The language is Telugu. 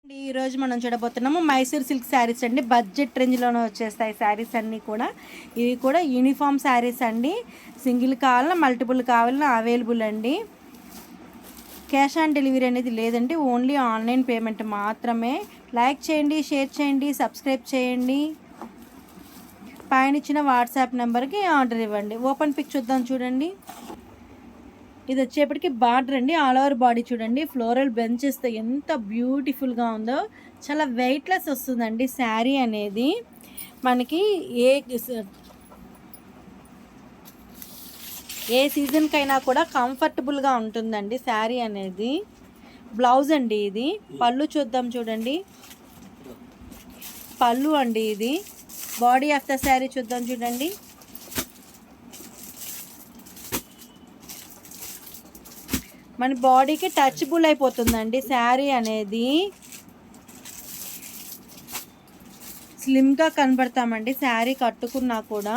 ఈరోజు మనం చూడబోతున్నాము మైసూర్ సిల్క్ శారీస్ అండి. బడ్జెట్ రేంజ్లోనే వచ్చేస్తాయి శారీస్ అన్నీ కూడా. ఇవి కూడా యూనిఫామ్ శారీస్ అండి. సింగిల్ కావాలన్నా మల్టిపుల్ కావాలన్నా అవైలబుల్ అండి. క్యాష్ ఆన్ డెలివరీ అనేది లేదండి, ఓన్లీ ఆన్లైన్ పేమెంట్ మాత్రమే. లైక్ చేయండి, షేర్ చేయండి, సబ్స్క్రైబ్ చేయండి. పైన ఇచ్చిన వాట్సాప్ నెంబర్కి ఆర్డర్ ఇవ్వండి. ఓపెన్ పిక్ చూద్దాం చూడండి. ఇది వచ్చేప్పటికి బార్డర్ అండి. ఆల్ ఓవర్ బాడీ చూడండి, ఫ్లోరల్ బెంచెస్తో ఎంత బ్యూటిఫుల్గా ఉందో. చాలా వెయిట్లెస్ వస్తుందండి శారీ అనేది. మనకి ఏ సీజన్కైనా కూడా కంఫర్టబుల్గా ఉంటుందండి శారీ అనేది. బ్లౌజ్ అండి ఇది. పళ్ళు చూద్దాం చూడండి. పళ్ళు అండి ఇది. బాడీ ఆఫ్ ద శారీ చూద్దాం చూడండి. మన బాడీకి టచబుల్ అయిపోతుందండి శారీ అనేది. స్లిమ్గా కనబడతామండి శారీ కట్టుకున్నా కూడా.